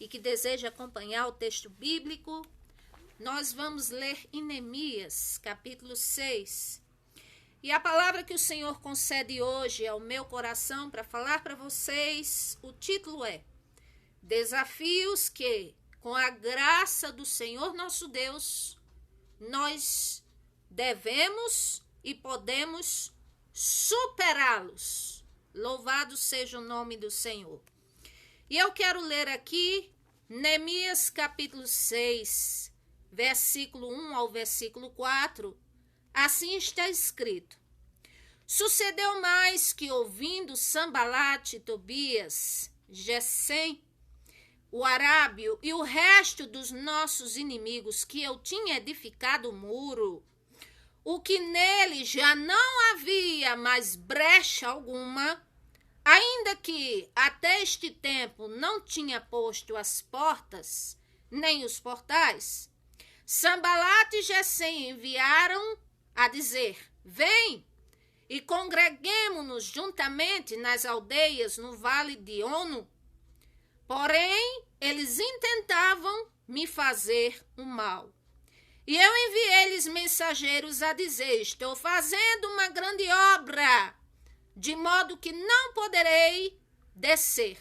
e que deseja acompanhar o texto bíblico, nós vamos ler em Neemias, capítulo 6. E a palavra que o Senhor concede hoje ao meu coração para falar para vocês, o título é Desafios que, com a graça do Senhor nosso Deus, nós devemos e podemos superá-los. Louvado seja o nome do Senhor. E eu quero ler aqui Neemias capítulo 6, versículo 1 ao versículo 4. Assim está escrito: Sucedeu mais que, ouvindo Sambalate, Tobias, Gesem, o arábio e o resto dos nossos inimigos, que eu tinha edificado o muro, o que nele já não havia mais brecha alguma, ainda que até este tempo não tinha posto as portas, nem os portais, Sambalate e Gesem enviaram a dizer: Vem e congreguemo-nos juntamente nas aldeias no vale de Ono. Porém, eles intentavam me fazer o mal. E eu enviei-lhes mensageiros a dizer: Estou fazendo uma grande obra, de modo que não poderei descer.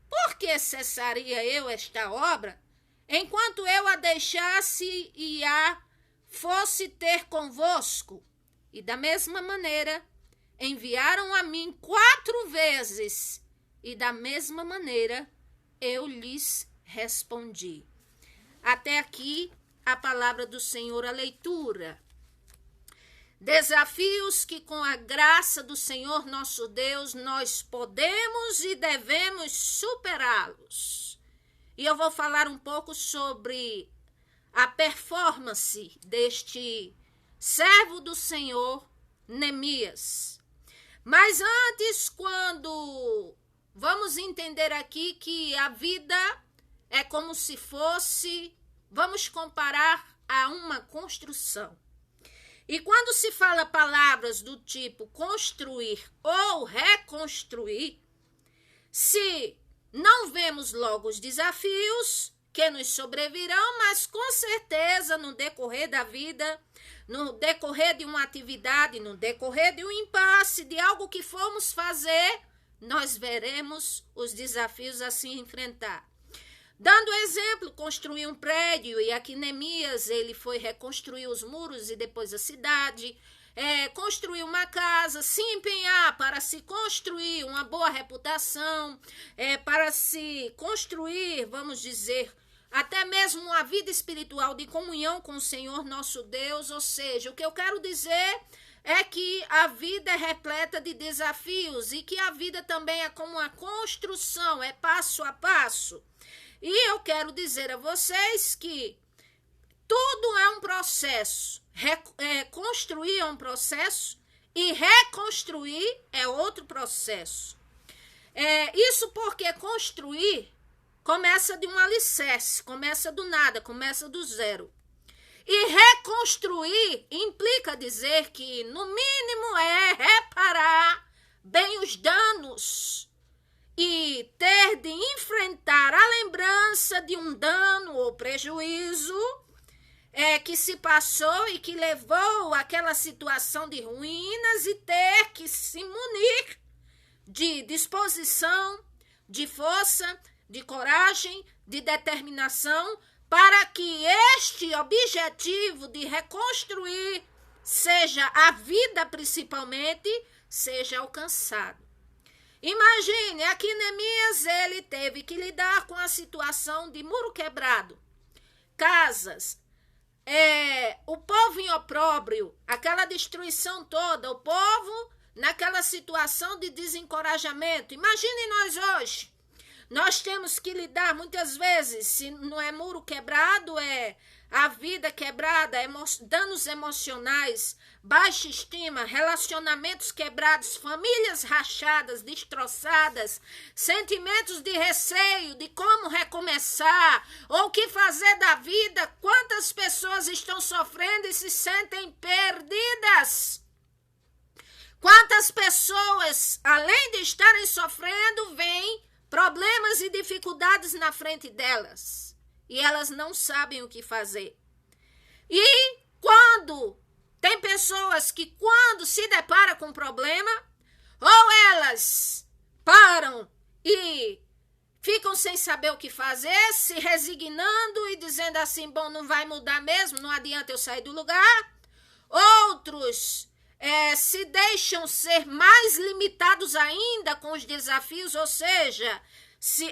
Por que cessaria eu esta obra, enquanto eu a deixasse e a fosse ter convosco? E da mesma maneira, enviaram a mim 4 vezes, e da mesma maneira eu lhes respondi. Até aqui a palavra do Senhor, a leitura. Desafios que, com a graça do Senhor nosso Deus, nós podemos e devemos superá-los. E eu vou falar um pouco sobre a performance deste servo do Senhor, Neemias. Mas antes, vamos entender aqui que a vida é como se fosse, vamos comparar a uma construção. E quando se fala palavras do tipo construir ou reconstruir, se não vemos logo os desafios que nos sobrevirão, mas com certeza no decorrer da vida, no decorrer de uma atividade, no decorrer de um impasse, de algo que formos fazer, nós veremos os desafios a se enfrentar. Dando exemplo, construir um prédio, e aqui Neemias ele foi reconstruir os muros e depois a cidade, construir uma casa, se empenhar para se construir uma boa reputação, para se construir, vamos dizer, até mesmo uma vida espiritual de comunhão com o Senhor nosso Deus. Ou seja, o que eu quero dizer é que a vida é repleta de desafios e que a vida também é como uma construção, é passo a passo. E eu quero dizer a vocês que tudo é um processo. Construir é um processo e reconstruir é outro processo. Isso porque construir começa de um alicerce, começa do nada, começa do zero. E reconstruir implica dizer que, no mínimo, é reparar bem os danos e ter de enfrentar a lembrança de um dano ou prejuízo que se passou e que levou àquela situação de ruínas, e ter que se munir de disposição, de força, de coragem, de determinação, para que este objetivo de reconstruir, seja a vida principalmente, seja alcançado. Imagine, aqui Neemias ele teve que lidar com a situação de muro quebrado, casas, o povo em opróbrio, aquela destruição toda, o povo naquela situação de desencorajamento. Imagine nós hoje. Nós temos que lidar muitas vezes, se não é muro quebrado, é a vida quebrada, danos emocionais, baixa estima, relacionamentos quebrados, famílias rachadas, destroçadas, sentimentos de receio, de como recomeçar, ou o que fazer da vida. Quantas pessoas estão sofrendo e se sentem perdidas? Quantas pessoas, além de estarem sofrendo, veem problemas e dificuldades na frente delas. E elas não sabem o que fazer. E quando tem pessoas que quando se depara com um problema, ou elas param e ficam sem saber o que fazer, se resignando e dizendo assim, bom, não vai mudar mesmo, não adianta eu sair do lugar. Outros se deixam ser mais limitados ainda com os desafios, ou seja,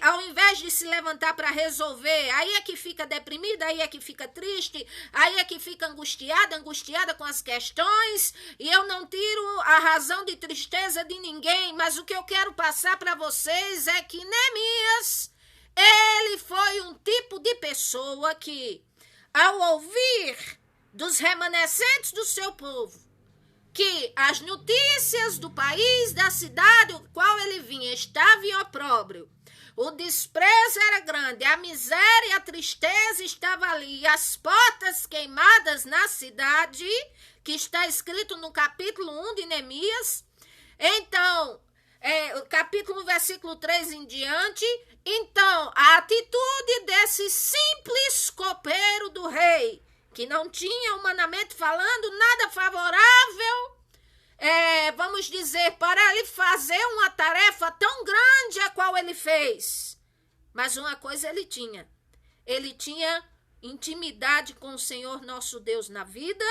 ao invés de se levantar para resolver, aí é que fica deprimida, aí é que fica triste, aí é que fica angustiada com as questões, e eu não tiro a razão de tristeza de ninguém, mas o que eu quero passar para vocês é que Neemias, ele foi um tipo de pessoa que, ao ouvir dos remanescentes do seu povo, que as notícias do país, da cidade, o qual ele vinha, estava em opróbrio, o desprezo era grande, a miséria e a tristeza estavam ali, e as portas queimadas na cidade, que está escrito no capítulo 1 de Neemias. Então, o capítulo, versículo 3 em diante. Então, a atitude desse simples copeiro do rei, que não tinha, humanamente falando, nada favorável, vamos dizer, para ele fazer uma tarefa tão grande a qual ele fez. Mas uma coisa ele tinha intimidade com o Senhor nosso Deus na vida,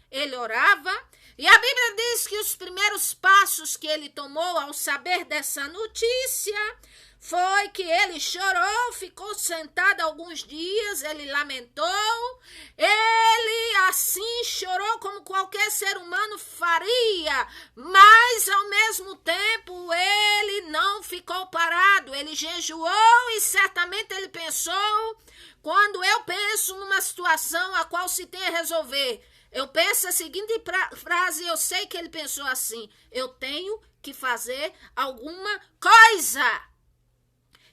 ele orava, e a Bíblia diz que os primeiros passos que ele tomou ao saber dessa notícia foi que ele chorou, ficou sentado alguns dias, ele lamentou, ele assim chorou como qualquer ser humano faria, mas ao mesmo tempo ele não ficou parado, ele jejuou e certamente ele pensou, quando eu penso numa situação a qual se tem a resolver, eu penso a seguinte frase, eu sei que ele pensou assim, eu tenho que fazer alguma coisa.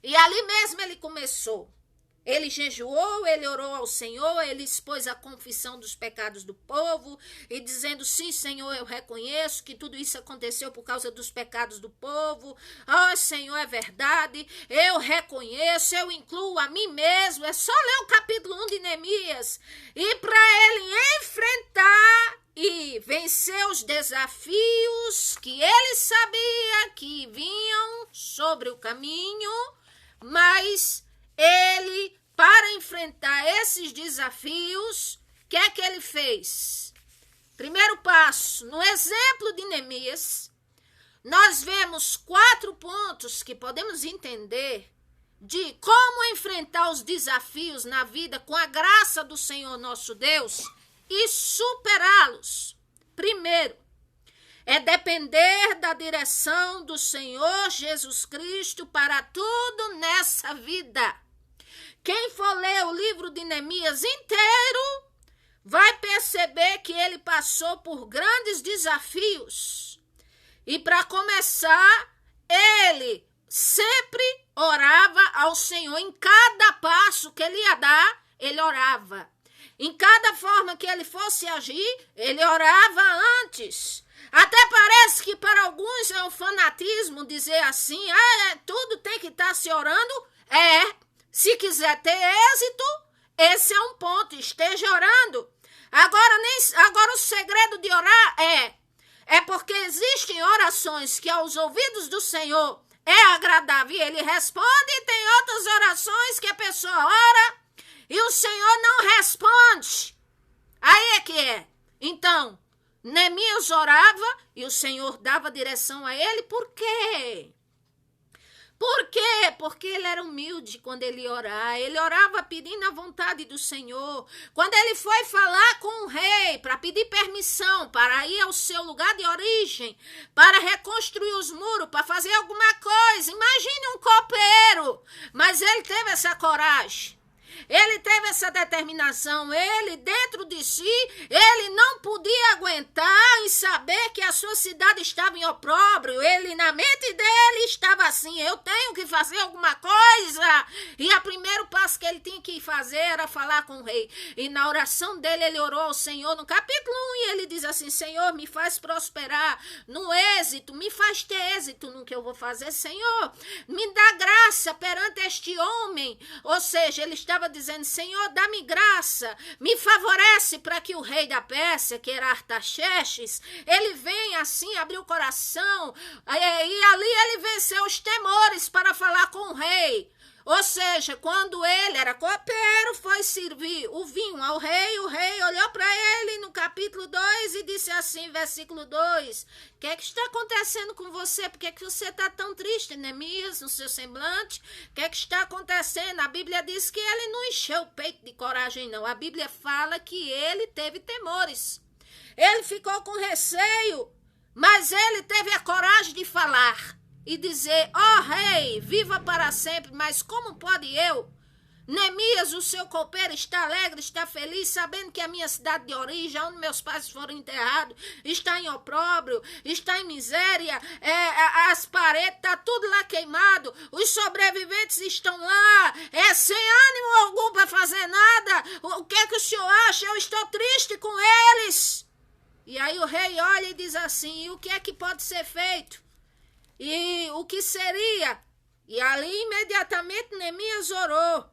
E ali mesmo ele começou. Ele jejuou, ele orou ao Senhor, ele expôs a confissão dos pecados do povo e dizendo, sim, Senhor, eu reconheço que tudo isso aconteceu por causa dos pecados do povo. Senhor, é verdade, eu reconheço, eu incluo a mim mesmo. É só ler o capítulo 1 de Neemias. E para ele enfrentar e vencer os desafios que ele sabia que vinham sobre o caminho, mas ele, para enfrentar esses desafios, o que é que ele fez? Primeiro passo, no exemplo de Neemias, nós vemos 4 pontos que podemos entender de como enfrentar os desafios na vida com a graça do Senhor nosso Deus e superá-los. Primeiro, é depender da direção do Senhor Jesus Cristo para tudo nessa vida. Quem for ler o livro de Neemias inteiro, vai perceber que ele passou por grandes desafios. E para começar, ele sempre orava ao Senhor. Em cada passo que ele ia dar, ele orava. Em cada forma que ele fosse agir, ele orava antes. Até parece que para alguns é um fanatismo dizer assim, tudo tem que estar se orando. Se quiser ter êxito, esse é um ponto, esteja orando. Agora o segredo de orar é porque existem orações que aos ouvidos do Senhor é agradável e ele responde, e tem outras orações que a pessoa ora e o Senhor não responde. Aí é que é. Então, Neemias orava e o Senhor dava direção a ele. Por quê? Por quê? Porque ele era humilde quando ele orava. Ele orava pedindo a vontade do Senhor. Quando ele foi falar com o rei para pedir permissão para ir ao seu lugar de origem, para reconstruir os muros, para fazer alguma coisa. Imagine um copeiro. Mas ele teve essa coragem. ele teve essa determinação, ele dentro de si, ele não podia aguentar em saber que a sua cidade estava em opróbrio, ele na mente dele estava assim, eu tenho que fazer alguma coisa, e o primeiro passo que ele tinha que fazer era falar com o rei, e na oração dele ele orou ao Senhor, no capítulo 1, e ele diz assim, Senhor, me faz prosperar no êxito, me faz ter êxito no que eu vou fazer, Senhor, me dá graça perante este homem, ou seja, ele estava dizendo, Senhor, dá-me graça, me favorece para que o rei da Pérsia, que era Artaxerxes, ele venha assim abrir o coração, e ali ele venceu os temores para falar com o rei. Ou seja, quando ele era copeiro, foi servir o vinho ao rei, o rei olhou para ele no capítulo 2 e disse assim, versículo 2, o que é que está acontecendo com você? Por que é que você está tão triste, Neemias, no seu semblante? O que é que está acontecendo? A Bíblia diz que ele não encheu o peito de coragem, não. A Bíblia fala que ele teve temores. Ele ficou com receio, mas ele teve a coragem de falar. E dizer, ó rei, viva para sempre, mas como pode eu? Neemias, o seu copeiro, está alegre, está feliz, sabendo que a minha cidade de origem, onde meus pais foram enterrados, está em opróbrio, está em miséria, as paredes, está tudo lá queimado, os sobreviventes estão lá, sem ânimo algum para fazer nada, o que é que o senhor acha? Eu estou triste com eles. E aí o rei olha e diz assim, e o que é que pode ser feito? E o que seria? E ali imediatamente Neemias orou.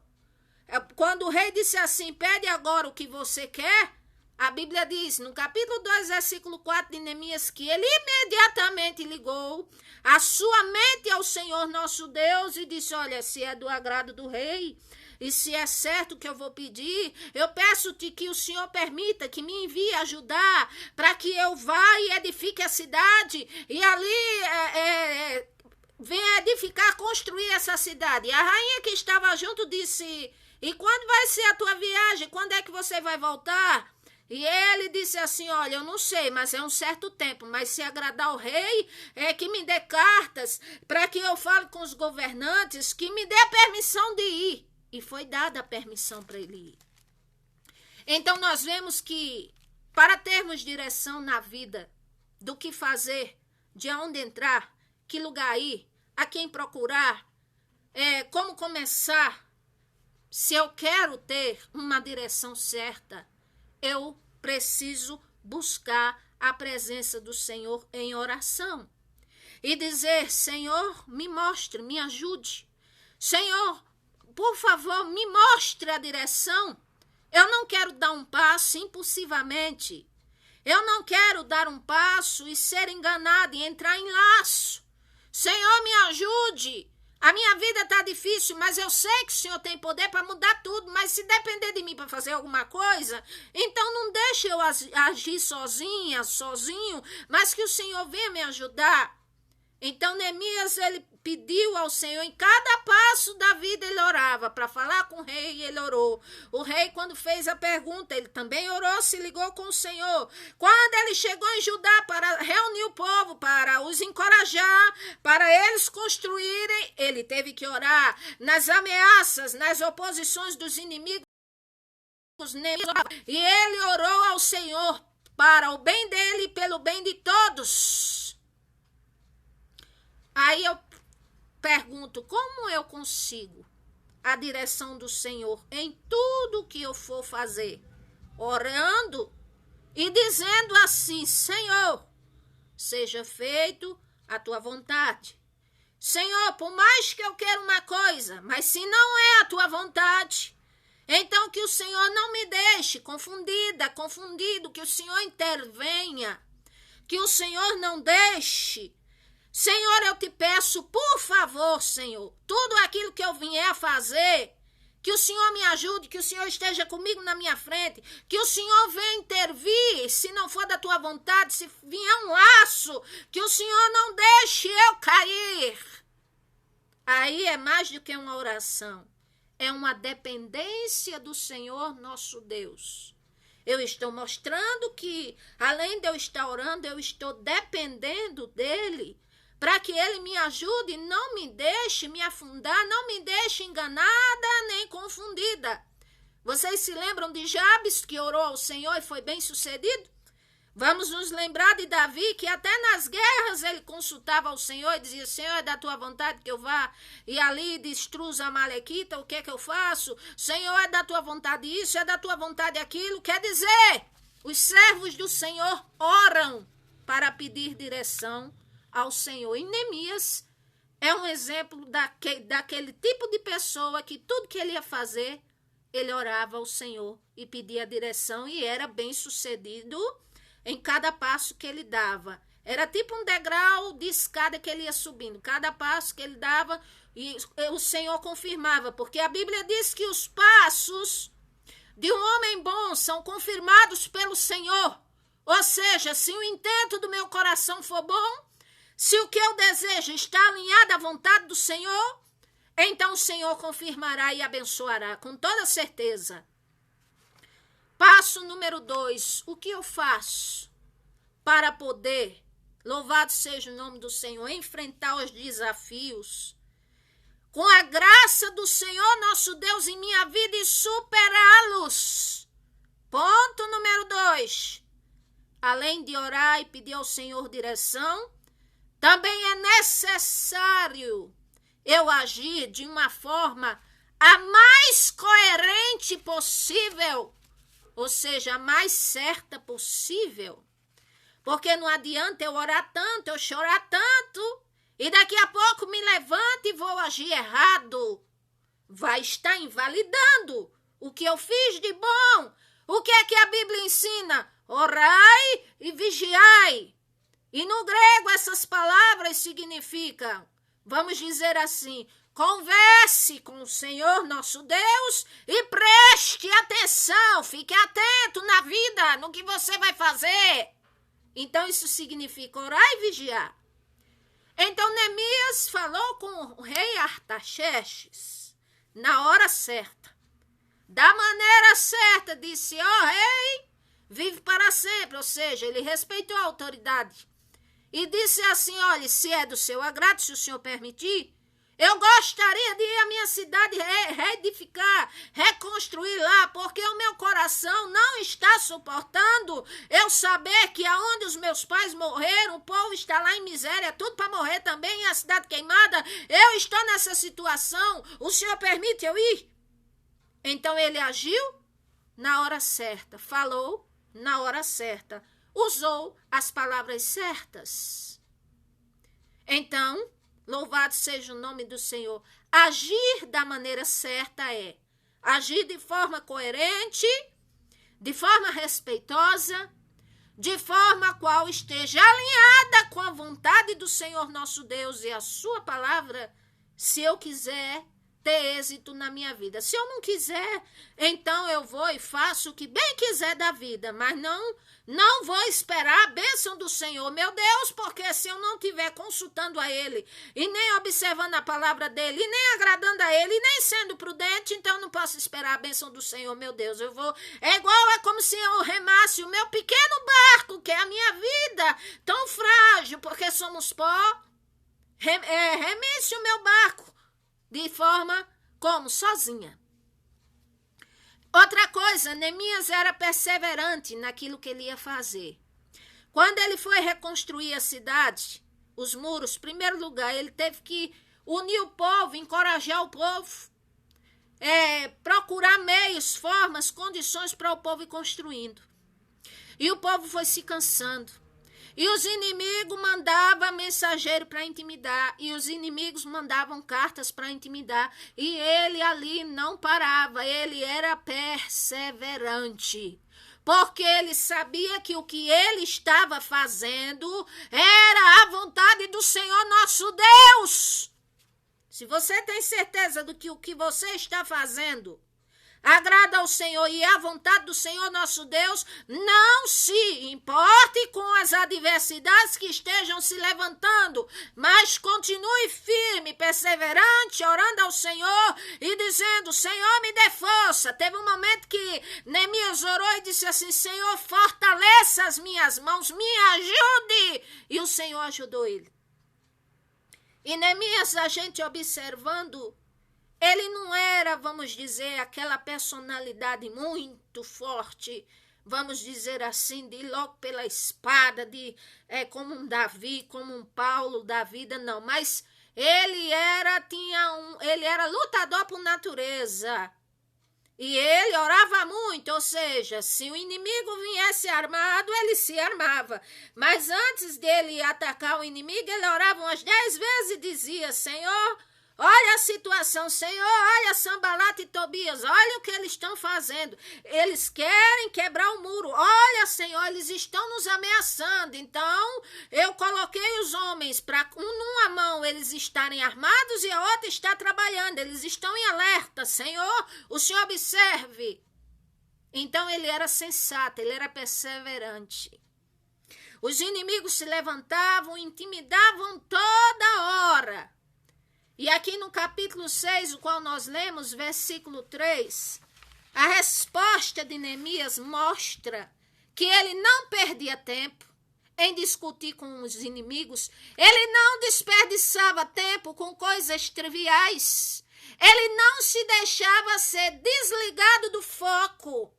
Quando o rei disse assim, pede agora o que você quer, a Bíblia diz, no capítulo 2, versículo 4 de Neemias, que ele imediatamente ligou a sua mente ao Senhor nosso Deus e disse, olha, se é do agrado do rei, e se é certo que eu vou pedir, eu peço-te que o Senhor permita que me envie ajudar para que eu vá e edifique a cidade e ali venha edificar, construir essa cidade. E a rainha que estava junto disse, e quando vai ser a tua viagem? Quando é que você vai voltar? E ele disse assim, olha, eu não sei, mas é um certo tempo, mas se agradar o rei, que me dê cartas para que eu fale com os governantes, que me dê a permissão de ir. E foi dada a permissão para ele ir. Então, nós vemos que, para termos direção na vida, do que fazer, de onde entrar, que lugar ir, a quem procurar, como começar, se eu quero ter uma direção certa, eu preciso buscar a presença do Senhor em oração. E dizer, Senhor, me mostre, me ajude. Senhor, por favor, me mostre a direção. Eu não quero dar um passo impulsivamente. Eu não quero dar um passo e ser enganado e entrar em laço. Senhor, me ajude. A minha vida está difícil, mas eu sei que o Senhor tem poder para mudar tudo. Mas se depender de mim para fazer alguma coisa, então não deixe eu agir sozinha, sozinho, mas que o Senhor venha me ajudar. Então, Neemias, ele pediu ao Senhor, em cada passo da vida ele orava, para falar com o rei, ele orou. O rei, quando fez a pergunta, ele também orou, se ligou com o Senhor. Quando ele chegou em Judá para reunir o povo, para os encorajar, para eles construírem, ele teve que orar nas ameaças, nas oposições dos inimigos. E ele orou ao Senhor para o bem dele e pelo bem de todos. Aí eu pergunto, como eu consigo a direção do Senhor em tudo que eu for fazer? Orando e dizendo assim, Senhor, seja feito a tua vontade. Senhor, por mais que eu queira uma coisa, mas se não é a tua vontade, então que o Senhor não me deixe confundido, que o Senhor intervenha, que o Senhor não deixe. Senhor, eu te peço, por favor, Senhor, tudo aquilo que eu vier a fazer, que o Senhor me ajude, que o Senhor esteja comigo na minha frente, que o Senhor venha intervir, se não for da tua vontade, se vier um laço, que o Senhor não deixe eu cair. Aí é mais do que uma oração, é uma dependência do Senhor nosso Deus. Eu estou mostrando que, além de eu estar orando, eu estou dependendo dele, para que ele me ajude, não me deixe me afundar, não me deixe enganada nem confundida. Vocês se lembram de Jabes, que orou ao Senhor e foi bem sucedido? Vamos nos lembrar de Davi, que até nas guerras ele consultava ao Senhor e dizia: Senhor, é da tua vontade que eu vá e ali destrua os amalequitas, o que é que eu faço? Senhor, é da tua vontade isso, é da tua vontade aquilo. Quer dizer, os servos do Senhor oram para pedir direção ao Senhor. E Neemias é um exemplo daquele tipo de pessoa que tudo que ele ia fazer, ele orava ao Senhor e pedia direção e era bem sucedido em cada passo que ele dava. Era tipo um degrau de escada que ele ia subindo. Cada passo que ele dava, e o Senhor confirmava. Porque a Bíblia diz que os passos de um homem bom são confirmados pelo Senhor. Ou seja, se o intento do meu coração for bom, se o que eu desejo está alinhado à vontade do Senhor, então o Senhor confirmará e abençoará, com toda certeza. Passo número 2, o que eu faço para poder, louvado seja o nome do Senhor, enfrentar os desafios com a graça do Senhor nosso Deus em minha vida e superá-los? Ponto número 2, além de orar e pedir ao Senhor direção, também é necessário eu agir de uma forma a mais coerente possível, ou seja, a mais certa possível. Porque não adianta eu orar tanto, eu chorar tanto, e daqui a pouco me levanto e vou agir errado. Vai estar invalidando o que eu fiz de bom. O que é que a Bíblia ensina? Orai e vigiai. E no grego essas palavras significam, vamos dizer assim, converse com o Senhor nosso Deus e preste atenção, fique atento na vida, no que você vai fazer. Então isso significa orar e vigiar. Então Neemias falou com o rei Artaxerxes na hora certa. Da maneira certa, disse: ó rei, vive para sempre. Ou seja, ele respeitou a autoridade. E disse assim: olha, se é do seu agrado, se o Senhor permitir, eu gostaria de ir à minha cidade reedificar, reconstruir lá, porque o meu coração não está suportando eu saber que aonde os meus pais morreram, o povo está lá em miséria, tudo para morrer também, e a cidade queimada. Eu estou nessa situação, o Senhor permite eu ir? Então ele agiu na hora certa, falou na hora certa, usou as palavras certas. Então, louvado seja o nome do Senhor. Agir da maneira certa é agir de forma coerente, de forma respeitosa, de forma a qual esteja alinhada com a vontade do Senhor nosso Deus e a sua palavra, se eu quiser ter êxito na minha vida. Se eu não quiser, então eu vou e faço o que bem quiser da vida, mas não vou esperar a bênção do Senhor, meu Deus, porque se eu não estiver consultando a Ele, e nem observando a palavra dEle, e nem agradando a Ele, e nem sendo prudente, então eu não posso esperar a bênção do Senhor, meu Deus. É como se eu remasse o meu pequeno barco, que é a minha vida, tão frágil, porque somos pó, remisse o meu barco, de forma como? Sozinha. Outra coisa, Neemias era perseverante naquilo que ele ia fazer. Quando ele foi reconstruir a cidade, os muros, em primeiro lugar, ele teve que unir o povo, encorajar o povo, procurar meios, formas, condições para o povo ir construindo. E o povo foi se cansando. E os inimigos mandavam mensageiro para intimidar. E os inimigos mandavam cartas para intimidar. E ele ali não parava. Ele era perseverante. Porque ele sabia que o que ele estava fazendo era a vontade do Senhor nosso Deus. Se você tem certeza do que o que você está fazendo agrada ao Senhor e é a vontade do Senhor nosso Deus, não se importe com as adversidades que estejam se levantando, mas continue firme, perseverante, orando ao Senhor e dizendo: Senhor, me dê força. Teve um momento que Neemias orou e disse assim: Senhor, fortaleça as minhas mãos, me ajude. E o Senhor ajudou ele. E Neemias, a gente observando, Ele não era, vamos dizer, aquela personalidade muito forte, vamos dizer assim, de ir logo pela espada, como um Davi, como um Paulo da vida, não. Mas ele era lutador por natureza. E ele orava muito, ou seja, se o inimigo viesse armado, ele se armava. Mas antes dele atacar o inimigo, ele orava umas 10 vezes e dizia: Senhor, olha a situação, Senhor, olha Sanbalat e Tobias, olha o que eles estão fazendo. Eles querem quebrar o muro. Olha, Senhor, eles estão nos ameaçando. Então, eu coloquei os homens para numa mão eles estarem armados e a outra está trabalhando. Eles estão em alerta. Senhor, o Senhor observe. Então, ele era sensato, ele era perseverante. Os inimigos se levantavam, intimidavam toda hora. E aqui no capítulo 6, o qual nós lemos, versículo 3, a resposta de Neemias mostra que ele não perdia tempo em discutir com os inimigos, ele não desperdiçava tempo com coisas triviais, ele não se deixava ser desligado do foco.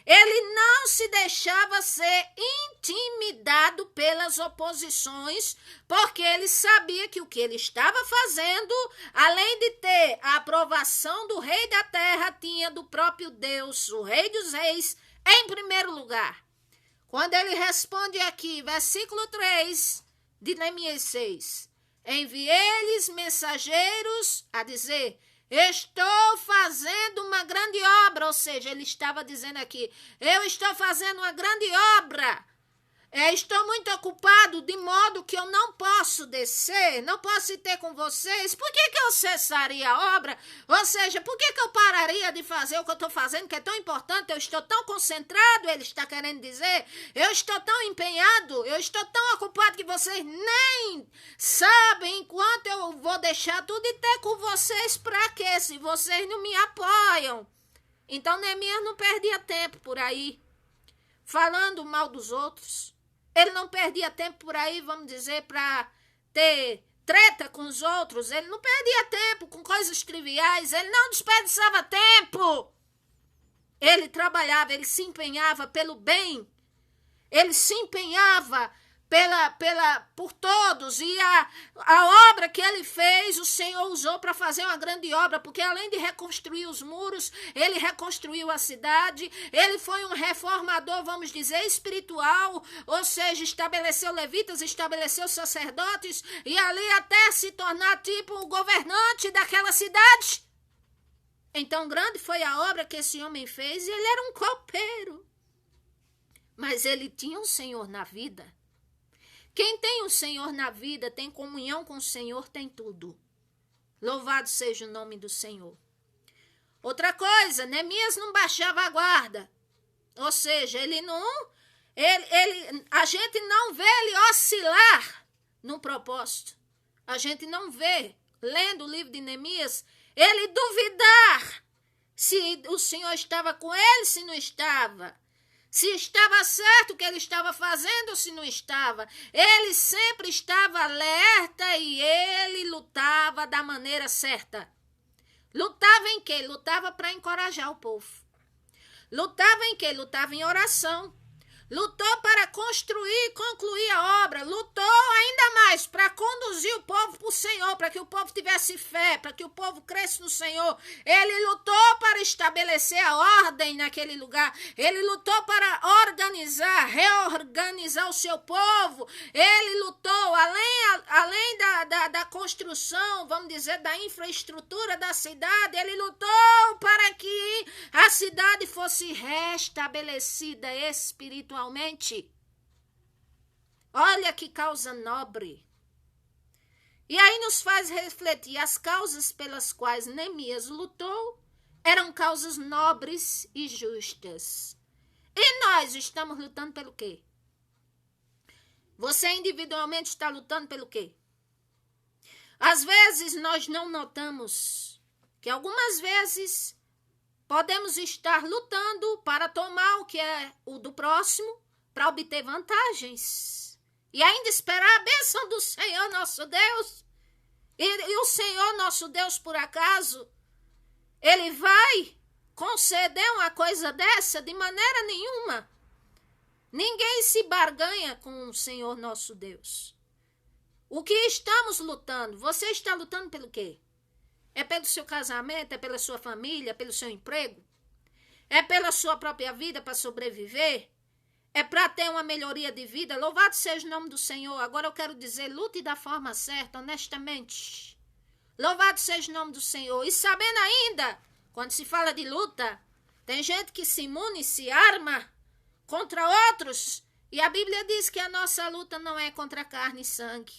Ele não se deixava ser intimidado pelas oposições, porque ele sabia que o que ele estava fazendo, além de ter a aprovação do rei da terra, tinha do próprio Deus, o rei dos reis, em primeiro lugar. Quando ele responde aqui, versículo 3 de Neemias 6, enviei-lhes mensageiros a dizer: estou fazendo uma grande obra, ou seja, ele estava dizendo aqui, eu estou fazendo uma grande obra, estou muito ocupado, de modo que eu não posso descer, não posso ir ter com vocês. Por que eu cessaria a obra? Ou seja, por que eu pararia de fazer o que eu estou fazendo, que é tão importante? Eu estou tão concentrado, ele está querendo dizer, eu estou tão empenhado, eu estou tão ocupado que vocês nem sabem enquanto eu vou deixar tudo e ter com vocês para quê, se vocês não me apoiam. Então Neemias não perdia tempo por aí, falando mal dos outros. Ele não perdia tempo por aí, vamos dizer, para ter treta com os outros. Ele não perdia tempo com coisas triviais. Ele não desperdiçava tempo. Ele trabalhava, ele se empenhava pelo bem. Ele se empenhava por todos. E a obra que ele fez, o Senhor usou para fazer uma grande obra, porque além de reconstruir os muros, ele reconstruiu a cidade, ele foi um reformador, vamos dizer, espiritual, ou seja, estabeleceu levitas, estabeleceu sacerdotes, e ali até se tornar tipo o governante daquela cidade. Então grande foi a obra que esse homem fez, e ele era um copeiro. Mas ele tinha um Senhor na vida. Quem tem o Senhor na vida, tem comunhão com o Senhor, tem tudo. Louvado seja o nome do Senhor. Outra coisa, Neemias não baixava a guarda. Ou seja, a gente não vê ele oscilar no propósito. A gente não vê, lendo o livro de Neemias, ele duvidar se o Senhor estava com ele, se não estava. Se estava certo o que ele estava fazendo ou se não estava. Ele sempre estava alerta e ele lutava da maneira certa. Lutava em quê? Lutava para encorajar o povo. Lutava em quê? Lutava em oração. Lutou para construir e concluir a obra. Lutou ainda mais para conduzir o povo para o Senhor, para que o povo tivesse fé, para que o povo cresça no Senhor. Ele lutou para estabelecer a ordem naquele lugar. Ele lutou para reorganizar o seu povo. Ele lutou, além da construção, vamos dizer, da infraestrutura da cidade, ele lutou para que a cidade fosse restabelecida espiritualmente. Olha que causa nobre. E aí nos faz refletir, as causas pelas quais Neemias lutou eram causas nobres e justas. E nós estamos lutando pelo quê? Você individualmente está lutando pelo quê? Às vezes nós não notamos que algumas vezes podemos estar lutando para tomar o que é o do próximo, para obter vantagens. E ainda esperar a bênção do Senhor nosso Deus. E o Senhor nosso Deus, por acaso, Ele vai conceder uma coisa dessa? De maneira nenhuma. Ninguém se barganha com o Senhor nosso Deus. O que estamos lutando? Você está lutando pelo quê? É pelo seu casamento? É pela sua família? Pelo seu emprego? É pela sua própria vida para sobreviver? É para ter uma melhoria de vida? Louvado seja o nome do Senhor. Agora eu quero dizer, lute da forma certa, honestamente. Louvado seja o nome do Senhor. E sabendo ainda, quando se fala de luta, tem gente que se imune, se arma contra outros. E a Bíblia diz que a nossa luta não é contra carne e sangue,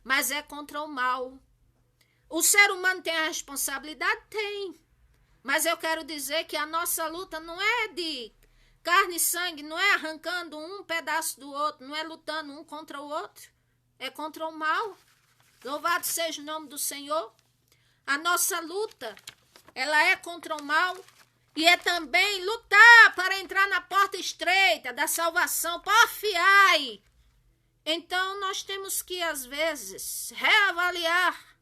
mas é contra o mal. O ser humano tem a responsabilidade? Tem. Mas eu quero dizer que a nossa luta não é de carne e sangue, não é arrancando um pedaço do outro, não é lutando um contra o outro. É contra o mal. Louvado seja o nome do Senhor. A nossa luta, ela é contra o mal e é também lutar para entrar na porta estreita da salvação. Porfiai. Então nós temos que, às vezes, reavaliar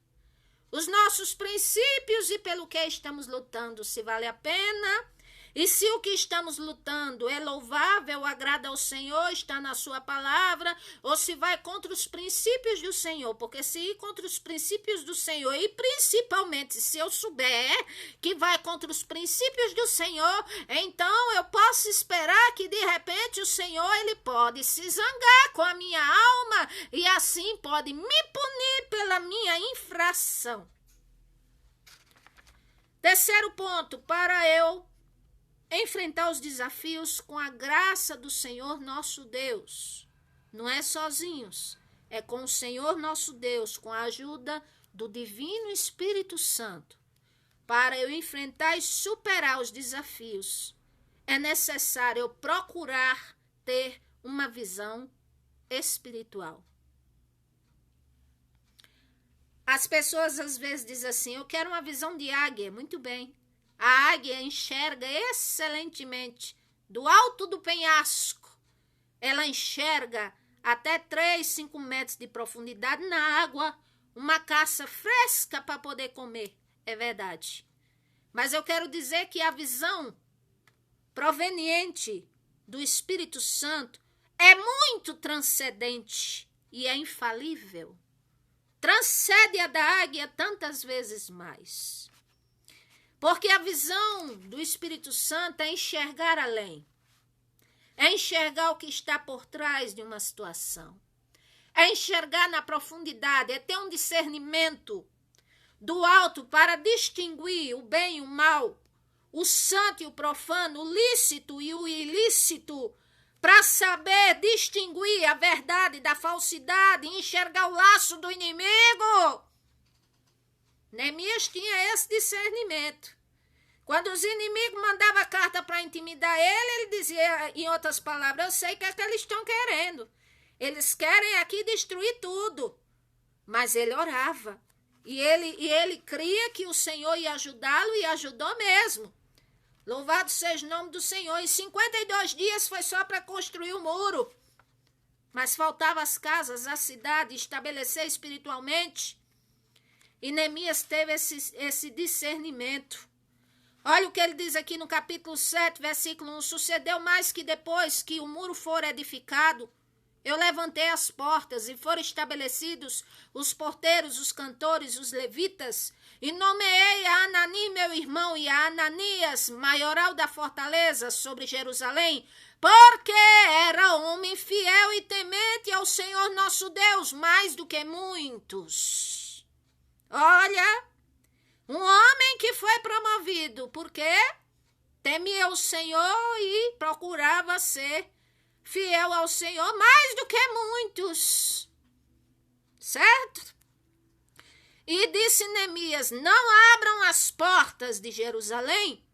os nossos princípios e pelo que estamos lutando, se vale a pena. E se o que estamos lutando é louvável, agrada ao Senhor, está na sua palavra, ou se vai contra os princípios do Senhor. Porque se ir contra os princípios do Senhor, e principalmente se eu souber que vai contra os princípios do Senhor, então eu posso esperar que de repente o Senhor ele pode se zangar com a minha alma e assim pode me punir pela minha infração. Terceiro ponto, para eu enfrentar os desafios com a graça do Senhor nosso Deus. Não é sozinhos, é com o Senhor nosso Deus, com a ajuda do Divino Espírito Santo. Para eu enfrentar e superar os desafios, é necessário eu procurar ter uma visão espiritual. As pessoas às vezes dizem assim, eu quero uma visão de águia. Muito bem. A águia enxerga excelentemente do alto do penhasco. Ela enxerga até 3, 5 metros de profundidade na água, uma caça fresca para poder comer. É verdade. Mas eu quero dizer que a visão proveniente do Espírito Santo é muito transcendente e é infalível. Transcende a da águia tantas vezes mais. Porque a visão do Espírito Santo é enxergar além. É enxergar o que está por trás de uma situação. É enxergar na profundidade, é ter um discernimento do alto para distinguir o bem e o mal, o santo e o profano, o lícito e o ilícito, para saber distinguir a verdade da falsidade, enxergar o laço do inimigo. Neemias tinha esse discernimento. Quando os inimigos mandavam carta para intimidar ele dizia, em outras palavras, eu sei o que é que eles estão querendo. Eles querem aqui destruir tudo. Mas ele orava. E ele cria que o Senhor ia ajudá-lo e ajudou mesmo. Louvado seja o nome do Senhor. Em 52 dias foi só para construir o muro. Mas faltavam as casas, a cidade, estabelecer espiritualmente. E Neemias teve esse discernimento. Olha o que ele diz aqui no capítulo 7, versículo 1. Sucedeu mais que depois que o muro for edificado, eu levantei as portas e foram estabelecidos os porteiros, os cantores, os levitas, e nomeei a Anani, meu irmão, e a Ananias, maioral da fortaleza sobre Jerusalém, porque era homem fiel e temente ao Senhor nosso Deus, mais do que muitos. Olha, um homem que foi promovido, porque temia o Senhor e procurava ser fiel ao Senhor mais do que muitos. Certo? E disse Neemias, não abram as portas de Jerusalém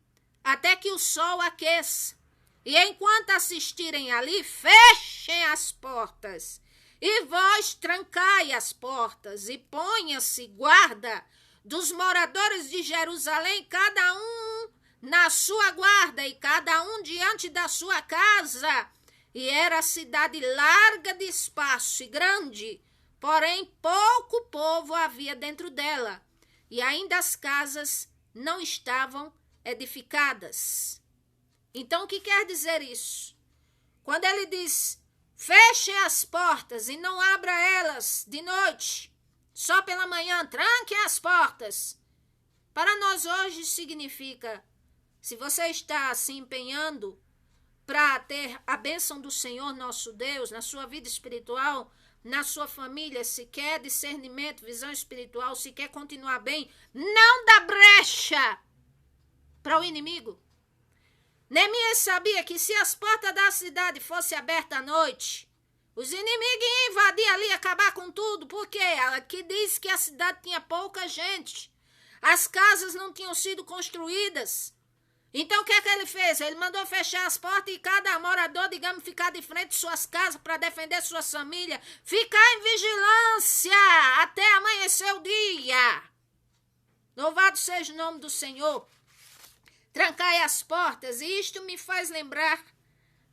até que o sol aqueça. E enquanto assistirem ali, fechem as portas. E vós trancai as portas e ponha-se guarda dos moradores de Jerusalém, cada um na sua guarda e cada um diante da sua casa. E era a cidade larga de espaço e grande, porém pouco povo havia dentro dela. E ainda as casas não estavam edificadas. Então, o que quer dizer isso? Quando ele diz, fechem as portas e não abra elas de noite, só pela manhã, tranquem as portas. Para nós hoje significa, se você está se empenhando para ter a bênção do Senhor nosso Deus na sua vida espiritual, na sua família, se quer discernimento, visão espiritual, se quer continuar bem, não dá brecha para o inimigo. Neemias sabia que se as portas da cidade fossem abertas à noite, os inimigos iam invadir ali e acabar com tudo. Por quê? Aqui diz que a cidade tinha pouca gente. As casas não tinham sido construídas. Então, o que é que ele fez? Ele mandou fechar as portas e cada morador, digamos, ficar de frente de suas casas para defender suas famílias. Ficar em vigilância até amanhecer o dia. Louvado seja o nome do Senhor. Trancai as portas. E isto me faz lembrar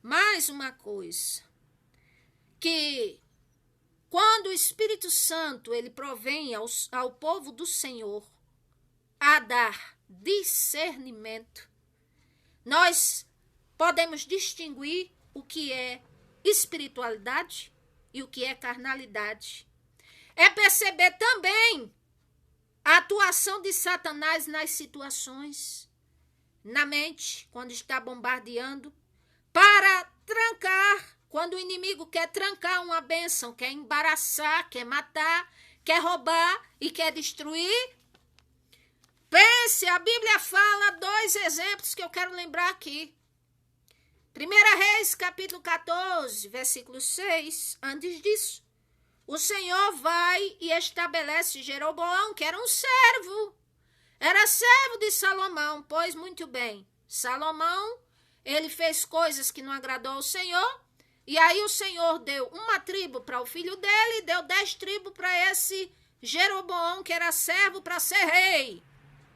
mais uma coisa. Que quando o Espírito Santo ele provém ao povo do Senhor a dar discernimento, nós podemos distinguir o que é espiritualidade e o que é carnalidade. É perceber também a atuação de Satanás nas situações, na mente, quando está bombardeando, para trancar, quando o inimigo quer trancar uma bênção, quer embaraçar, quer matar, quer roubar e quer destruir. Pense, a Bíblia fala 2 exemplos que eu quero lembrar aqui. 1 Reis, capítulo 14, versículo 6. Antes disso, o Senhor vai e estabelece Jeroboão, que era um servo. Era servo de Salomão, pois muito bem. Salomão, ele fez coisas que não agradou ao Senhor. E aí o Senhor deu uma tribo para o filho dele e deu 10 tribos para esse Jeroboão, que era servo, para ser rei.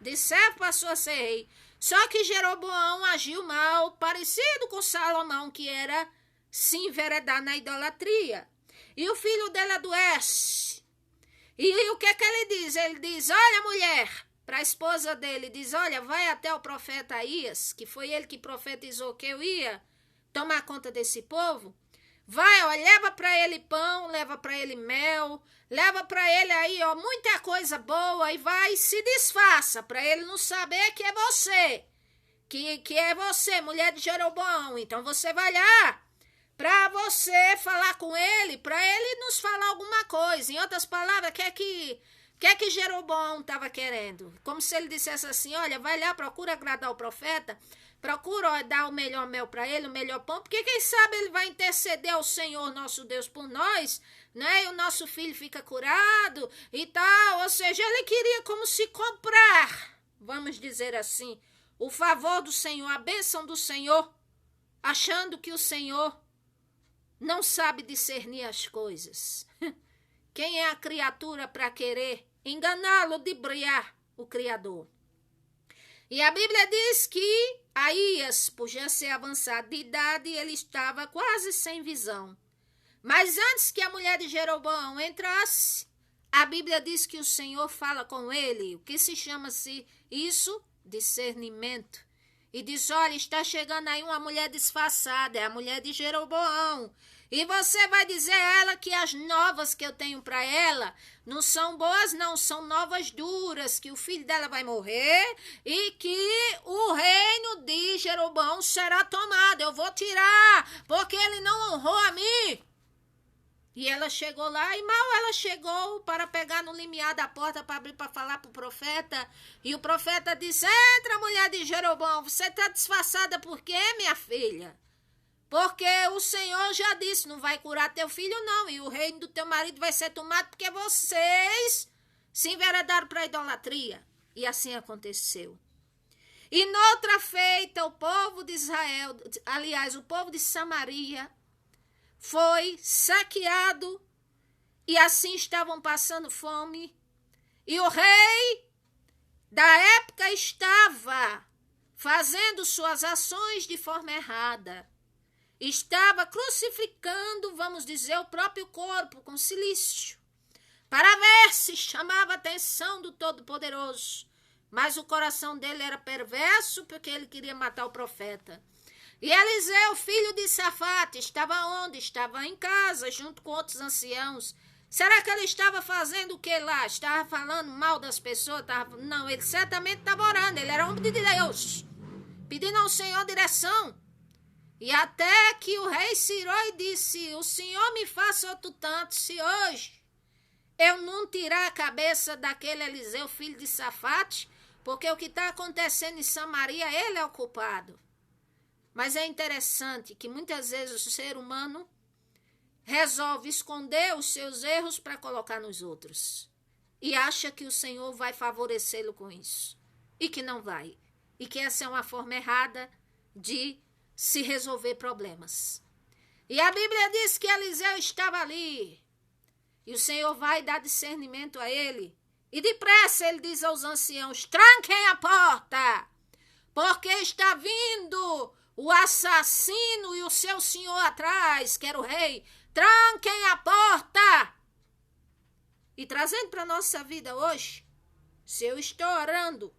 De servo passou a ser rei. Só que Jeroboão agiu mal, parecido com Salomão, que era se enveredar na idolatria. E o filho dele adoece. E o que é que ele diz? Ele diz, olha mulher, para a esposa dele, diz, olha, vai até o profeta Aías, que foi ele que profetizou que eu ia tomar conta desse povo. Vai, ó, leva para ele pão, leva para ele mel, leva para ele aí, ó, muita coisa boa e vai e se disfarça para ele não saber que é você, que é você, mulher de Jeroboão. Então você vai lá para você falar com ele, para ele nos falar alguma coisa. Em outras palavras, o que é que Jeroboão estava querendo? Como se ele dissesse assim, olha, vai lá, procura agradar o profeta, procura dar o melhor mel para ele, o melhor pão, porque quem sabe ele vai interceder ao Senhor nosso Deus por nós, né? E o nosso filho fica curado e tal. Ou seja, ele queria como se comprar, vamos dizer assim, o favor do Senhor, a bênção do Senhor, achando que o Senhor não sabe discernir as coisas. Quem é a criatura para querer enganá-lo, ludibriar o Criador? E a Bíblia diz que Aías, por já ser avançado de idade, ele estava quase sem visão. Mas antes que a mulher de Jeroboão entrasse, a Bíblia diz que o Senhor fala com ele, o que se chama-se isso? Discernimento. E diz, olha, está chegando aí uma mulher disfarçada, é a mulher de Jeroboão. E você vai dizer a ela que as novas que eu tenho para ela não são boas, não, são novas duras, que o filho dela vai morrer e que o reino de Jeroboão será tomado. Eu vou tirar, porque ele não honrou a mim. E ela chegou lá, e mal ela chegou para pegar no limiar da porta para abrir para falar para o profeta. E o profeta disse, entra, mulher de Jeroboão, você está disfarçada por quê, minha filha? Porque o Senhor já disse, não vai curar teu filho não, e o reino do teu marido vai ser tomado porque vocês se enveredaram para a idolatria. E assim aconteceu. E noutra feita, o povo de Israel, aliás, o povo de Samaria, foi saqueado e assim estavam passando fome. E o rei da época estava fazendo suas ações de forma errada. Estava crucificando, vamos dizer, o próprio corpo com cilício, para ver se chamava a atenção do Todo-Poderoso. mas o coração dele era perverso porque ele queria matar o profeta. E Eliseu, filho de Safate, estava onde? Estava em casa, junto com outros anciãos. Será que ele estava fazendo o que lá? Estava falando mal das pessoas? Não, ele certamente estava orando, ele era homem de Deus, pedindo ao Senhor direção. E até que o rei se irou e disse: o Senhor me faça outro tanto, se hoje eu não tirar a cabeça daquele Eliseu, filho de Safate, porque o que está acontecendo em Samaria, ele é o culpado. Mas é interessante que muitas vezes o ser humano resolve esconder os seus erros para colocar nos outros. E acha que o Senhor vai favorecê-lo com isso. E que não vai. E que essa é uma forma errada de se resolver problemas. E a Bíblia diz que Eliseu estava ali. E o Senhor vai dar discernimento a ele. E depressa ele diz aos anciãos: tranquem a porta, porque está vindo o assassino e o seu senhor atrás, que era o rei. Tranquem a porta. E trazendo para a nossa vida hoje, se eu estou orando,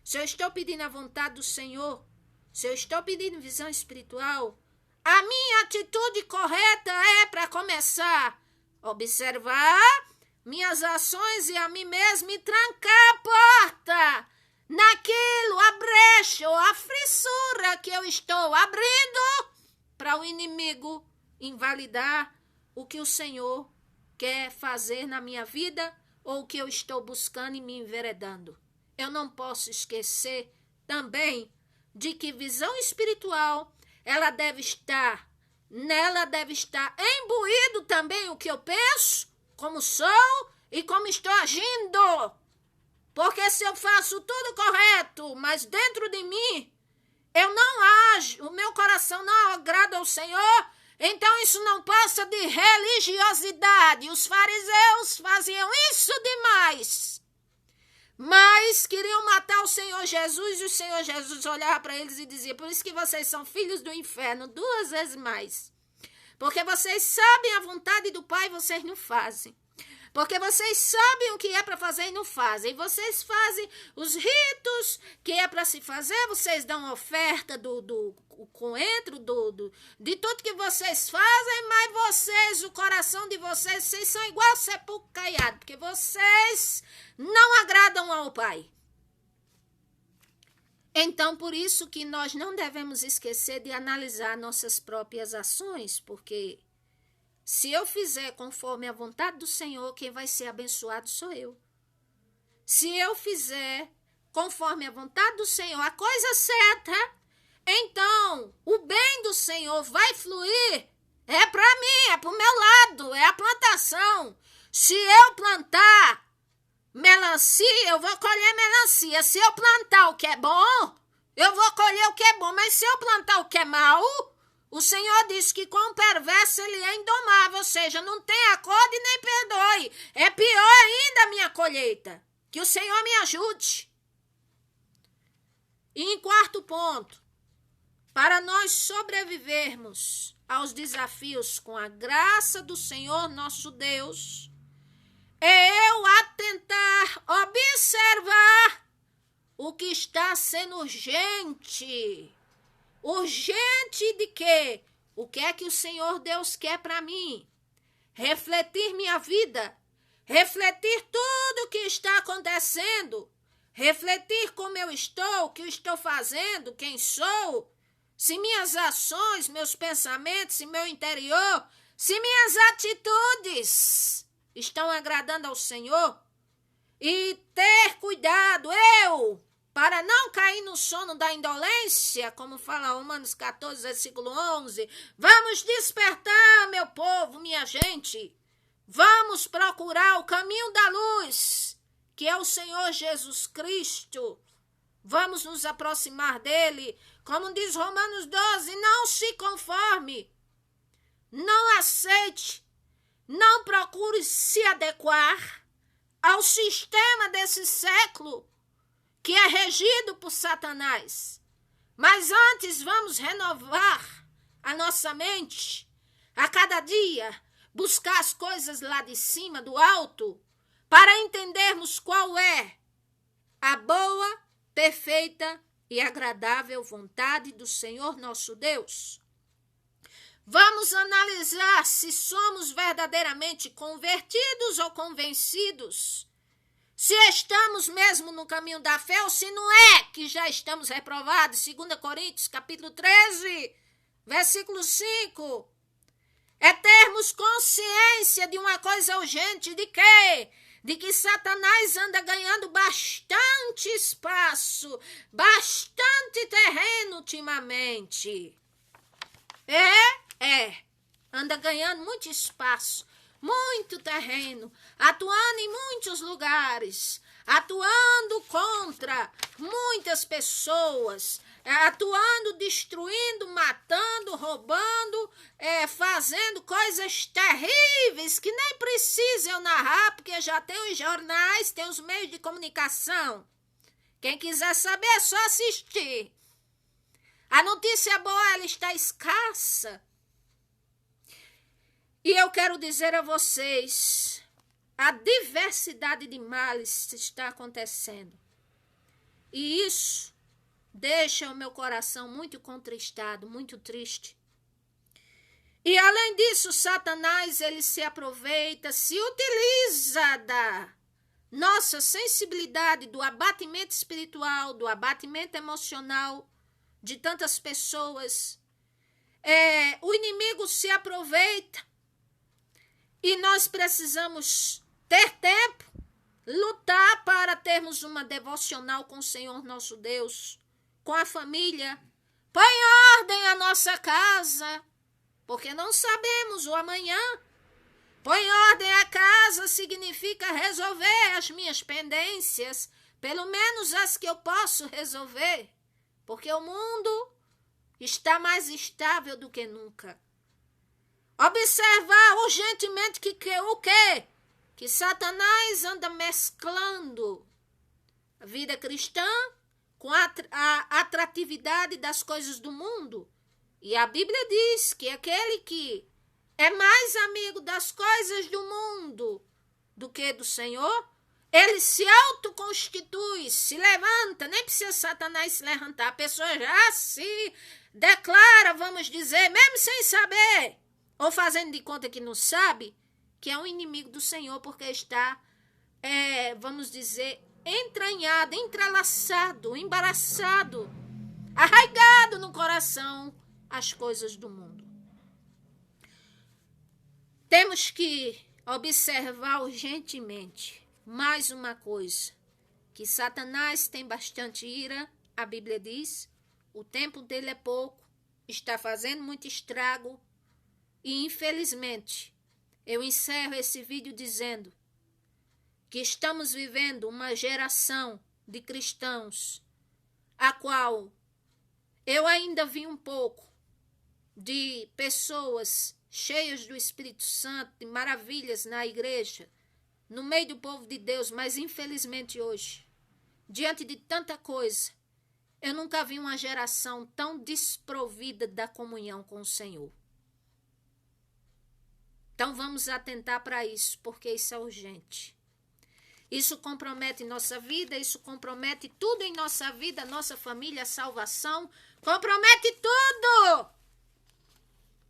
se eu estou pedindo a vontade do Senhor, se eu estou pedindo visão espiritual, a minha atitude correta é, para começar, observar minhas ações e a mim mesmo e trancar a porta naquilo, a brecha ou a fissura que eu estou abrindo para o inimigo invalidar o que o Senhor quer fazer na minha vida ou o que eu estou buscando e me enveredando. Eu não posso esquecer também de que visão espiritual, nela deve estar imbuído também o que eu penso, como sou e como estou agindo. Porque se eu faço tudo correto, mas dentro de mim eu não ajo, o meu coração não agrada ao Senhor, então isso não passa de religiosidade. Os fariseus faziam isso demais. Mas queriam matar o Senhor Jesus e o Senhor Jesus olhava para eles e dizia: por isso que vocês são filhos do inferno 2 vezes mais. Porque vocês sabem a vontade do Pai e vocês não fazem. Porque vocês sabem o que é para fazer e não fazem. Vocês fazem os ritos que é para se fazer, vocês dão oferta do coentro, de tudo que vocês fazem, mas vocês, o coração de vocês são igual sepulcro caiado, porque vocês não agradam ao Pai. Então, por isso que nós não devemos esquecer de analisar nossas próprias ações, porque se eu fizer conforme a vontade do Senhor, quem vai ser abençoado sou eu. Se eu fizer conforme a vontade do Senhor, a coisa certa, então o bem do Senhor vai fluir. É para mim, é para o meu lado, é a plantação. Se eu plantar melancia, eu vou colher melancia. Se eu plantar o que é bom, eu vou colher o que é bom. Mas se eu plantar o que é mau, o Senhor disse que com o perverso ele é indomável, ou seja, não tem acorde nem perdoe. É pior ainda a minha colheita. Que o Senhor me ajude. E em quarto ponto, para nós sobrevivermos aos desafios com a graça do Senhor nosso Deus, é eu atentar, observar o que está sendo urgente. Urgente de quê? O que é que o Senhor Deus quer para mim? Refletir minha vida, refletir tudo o que está acontecendo, refletir como eu estou, o que eu estou fazendo, quem sou, se minhas ações, meus pensamentos, se meu interior, se minhas atitudes estão agradando ao Senhor. E ter cuidado, para não cair no sono da indolência, como fala Romanos 14, versículo 11, vamos despertar, meu povo, minha gente, vamos procurar o caminho da luz, que é o Senhor Jesus Cristo, vamos nos aproximar dele, como diz Romanos 12, não se conforme, não aceite, não procure se adequar ao sistema desse século, que é regido por Satanás. Mas antes vamos renovar a nossa mente, a cada dia, buscar as coisas lá de cima, do alto, para entendermos qual é a boa, perfeita e agradável vontade do Senhor nosso Deus. Vamos analisar se somos verdadeiramente convertidos ou convencidos. Se estamos mesmo no caminho da fé ou se não é que já estamos reprovados. 2 Coríntios, capítulo 13, versículo 5. É termos consciência de uma coisa urgente, de quê? De que Satanás anda ganhando bastante espaço, bastante terreno ultimamente. Anda ganhando muito espaço, muito terreno, atuando em muitos lugares, atuando contra muitas pessoas, atuando, destruindo, matando, roubando, fazendo coisas terríveis que nem precisa eu narrar, porque já tem os jornais, tem os meios de comunicação. Quem quiser saber é só assistir. A notícia boa, ela está escassa. E eu quero dizer a vocês, a diversidade de males está acontecendo. E isso deixa o meu coração muito contristado, muito triste. E além disso, Satanás, ele se aproveita, se utiliza da nossa sensibilidade, do abatimento espiritual, do abatimento emocional de tantas pessoas. O inimigo se aproveita. E nós precisamos ter tempo, lutar para termos uma devocional com o Senhor nosso Deus, com a família. Põe ordem à nossa casa, porque não sabemos o amanhã. Põe ordem à casa significa resolver as minhas pendências, pelo menos as que eu posso resolver, porque o mundo está mais estável do que nunca. Observar urgentemente o quê? Que Satanás anda mesclando a vida cristã com a atratividade das coisas do mundo. E a Bíblia diz que aquele que é mais amigo das coisas do mundo do que do Senhor, ele se autoconstitui, se levanta, nem precisa Satanás se levantar, a pessoa já se declara, vamos dizer, mesmo sem saber, ou fazendo de conta que não sabe, que é um inimigo do Senhor, porque está, vamos dizer, entranhado, entrelaçado, embaraçado, arraigado no coração as coisas do mundo. Temos que observar urgentemente mais uma coisa, que Satanás tem bastante ira, a Bíblia diz, o tempo dele é pouco, está fazendo muito estrago, e infelizmente, eu encerro esse vídeo dizendo que estamos vivendo uma geração de cristãos, a qual eu ainda vi um pouco de pessoas cheias do Espírito Santo, de maravilhas na igreja, no meio do povo de Deus, mas infelizmente hoje, diante de tanta coisa, eu nunca vi uma geração tão desprovida da comunhão com o Senhor. Então vamos atentar para isso, porque isso é urgente. Isso compromete nossa vida, isso compromete tudo em nossa vida, nossa família, a salvação, compromete tudo!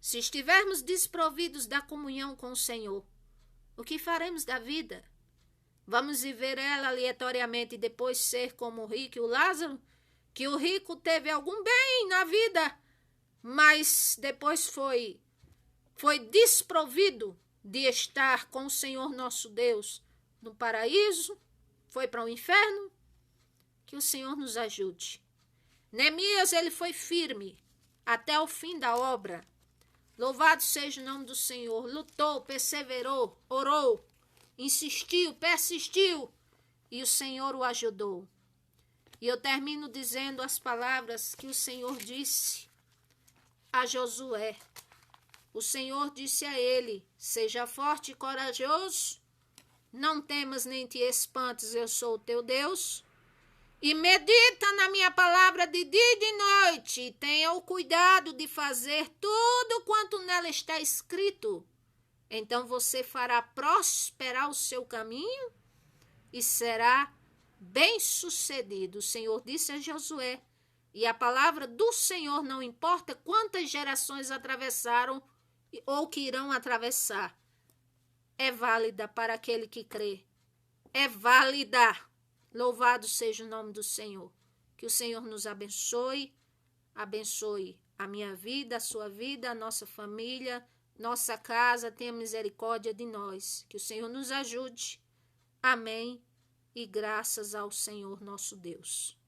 Se estivermos desprovidos da comunhão com o Senhor, o que faremos da vida? Vamos viver ela aleatoriamente e depois ser como o rico e o Lázaro? Que o rico teve algum bem na vida, mas depois foi desprovido de estar com o Senhor nosso Deus no paraíso, foi para o inferno. Que o Senhor nos ajude. Neemias, ele foi firme até o fim da obra. Louvado seja o nome do Senhor. Lutou, perseverou, orou, insistiu, persistiu e o Senhor o ajudou. E eu termino dizendo as palavras que o Senhor disse a Josué. O Senhor disse a ele: seja forte e corajoso, não temas nem te espantes, eu sou o teu Deus. E medita na minha palavra de dia e de noite, e tenha o cuidado de fazer tudo quanto nela está escrito. Então você fará prosperar o seu caminho e será bem-sucedido. O Senhor disse a Josué, e a palavra do Senhor, não importa quantas gerações atravessaram ou que irão atravessar, é válida para aquele que crê. É válida. Louvado seja o nome do Senhor. Que o Senhor nos abençoe, abençoe a minha vida, a sua vida, a nossa família, nossa casa. Tenha misericórdia de nós. Que o Senhor nos ajude. Amém. E graças ao Senhor nosso Deus.